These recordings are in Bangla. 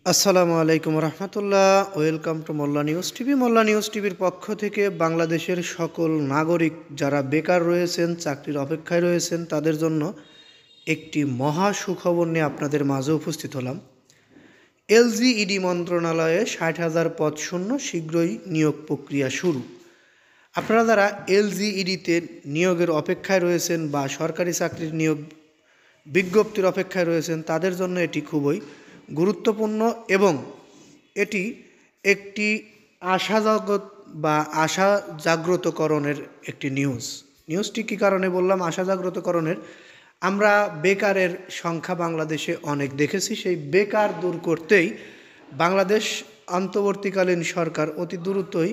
আসসালামু আলাইকুম রহমতুল্লাহ। Welcome to Molla news TV. Molla news টিভির পক্ষ থেকে বাংলাদেশের সকল নাগরিক যারা বেকার রয়েছেন, চাকরির অপেক্ষায় রয়েছেন, তাদের জন্য একটি মহা সুখবর নিয়ে আপনাদের মাঝে উপস্থিত হলাম। এলজিইডি মন্ত্রণালয়ে 60,000 পদ শূন্য, শীঘ্রই নিয়োগ প্রক্রিয়া শুরু। আপনারা যারা এলজিইডিতে নিয়োগের অপেক্ষায় রয়েছেন বা সরকারি চাকরির নিয়োগ বিজ্ঞপ্তির অপেক্ষায় রয়েছেন, তাদের জন্য এটি খুবই গুরুত্বপূর্ণ এবং এটি একটি আশা জাগ্রতকরণের একটি নিউজটি কী কারণে বললাম আশা জাগ্রতকরণের? আমরা বেকারের সংখ্যা বাংলাদেশে অনেক দেখেছি। সেই বেকার দূর করতেই বাংলাদেশ অন্তর্বর্তীকালীন সরকার অতি দ্রুতই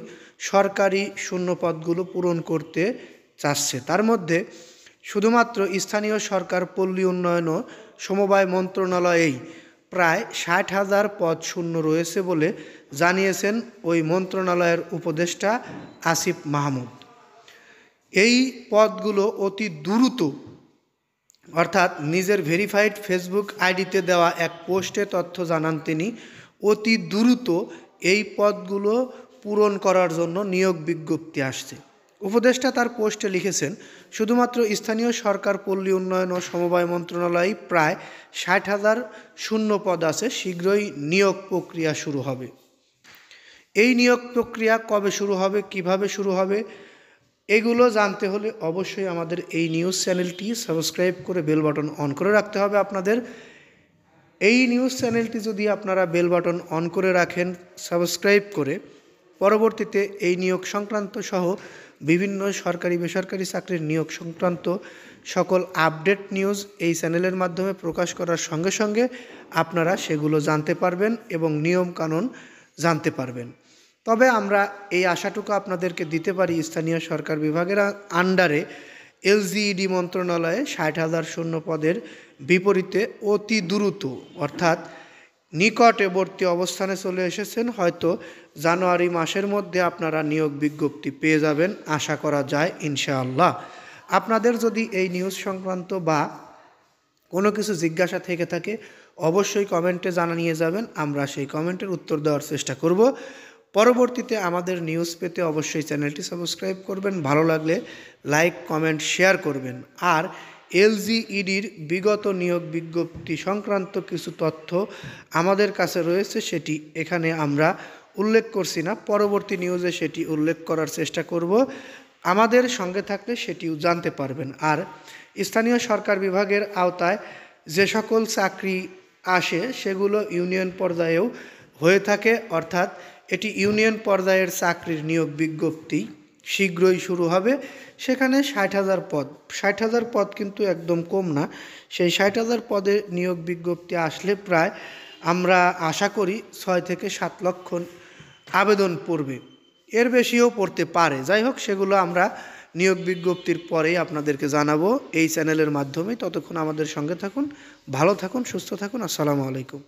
সরকারি শূন্যপদগুলো পূরণ করতে চাচ্ছে। তার মধ্যে শুধুমাত্র স্থানীয় সরকার পল্লী উন্নয়ন ও সমবায় মন্ত্রণালয়েই প্রায় 60,000 পদ শূন্য রয়েছে বলে জানিয়েছেন ওই মন্ত্রণালয়ের উপদেষ্টা আসিফ মাহমুদ। এই পদগুলো অতি দ্রুত, অর্থাৎ নিজের ভেরিফাইড ফেসবুক আইডিতে দেওয়া এক পোস্টে তথ্য জানান তিনি, অতি দ্রুত এই পদগুলো পূরণ করার জন্য নিয়োগ বিজ্ঞপ্তি আসছে। উপদেষ্টা তার পোস্টে লিখেছেন, শুধুমাত্র স্থানীয় সরকার পল্লী উন্নয়ন ও সমবায় মন্ত্রণালয়ে প্রায় 60,000 শূন্য পদ আছে, শীঘ্রই নিয়োগ প্রক্রিয়া শুরু হবে। এই নিয়োগ প্রক্রিয়া কবে শুরু হবে, কিভাবে শুরু হবে, এগুলো জানতে হলে অবশ্যই আমাদের এই নিউজ চ্যানেলটি সাবস্ক্রাইব করে বেল বাটন অন করে রাখতে হবে আপনাদের। এই নিউজ চ্যানেলটি যদি আপনারা বেল বাটন অন করে রাখেন, সাবস্ক্রাইব করে, পরবর্তীতে এই নিয়োগ সংক্রান্ত সহ বিভিন্ন সরকারি বেসরকারি চাকরির নিয়োগ সংক্রান্ত সকল আপডেট নিউজ এই চ্যানেলের মাধ্যমে প্রকাশ করার সঙ্গে সঙ্গে আপনারা সেগুলো জানতে পারবেন এবং নিয়মকানুন জানতে পারবেন। তবে আমরা এই আশাটুকু আপনাদেরকে দিতে পারি, স্থানীয় সরকার বিভাগের আন্ডারে এলজিইডি মন্ত্রণালয়ে 60,000 শূন্য পদের বিপরীতে অতি দ্রুত, অর্থাৎ নিকটবর্তী অবস্থানে চলে এসেছেন। হয়তো জানুয়ারি মাসের মধ্যে আপনারা নিয়োগ বিজ্ঞপ্তি পেয়ে যাবেন, আশা করা যায় ইনশাআল্লাহ। আপনাদের যদি এই নিউজ সংক্রান্ত বা কোনো কিছু জিজ্ঞাসা থেকে থাকে অবশ্যই কমেন্টে জানিয়ে যাবেন, আমরা সেই কমেন্টের উত্তর দেওয়ার চেষ্টা করব। পরবর্তীতে আমাদের নিউজ পেতে অবশ্যই চ্যানেলটি সাবস্ক্রাইব করবেন, ভালো লাগলে লাইক কমেন্ট শেয়ার করবেন। আর এলজিইডির বিগত নিয়োগ বিজ্ঞপ্তি সংক্রান্ত কিছু তথ্য আমাদের কাছে রয়েছে, সেটি এখানে আমরা উল্লেখ করছি না, পরবর্তী নিউজে সেটি উল্লেখ করার চেষ্টা করব। আমাদের সঙ্গে থাকলে সেটিও জানতে পারবেন। আর স্থানীয় সরকার বিভাগের আওতায় যে সকল চাকরি আসে সেগুলো ইউনিয়ন পর্যায়েও হয়ে থাকে, অর্থাৎ এটি ইউনিয়ন পর্যায়ের চাকরির নিয়োগ বিজ্ঞপ্তি শীঘ্রই শুরু হবে। সেখানে 60,000 পদ, 60,000 পদ কিন্তু একদম কম না। সেই 60,000 পদে নিয়োগ বিজ্ঞপ্তি আসলে প্রায় আমরা আশা করি 6 থেকে 7 লক্ষ আবেদন পড়বে, এর বেশিও পড়তে পারে। যাই হোক, সেগুলো আমরা নিয়োগ বিজ্ঞপ্তির পরেই আপনাদেরকে জানাবো এই চ্যানেলের মাধ্যমে। ততক্ষণ আমাদের সঙ্গে থাকুন, ভালো থাকুন, সুস্থ থাকুন। আসসালামু আলাইকুম।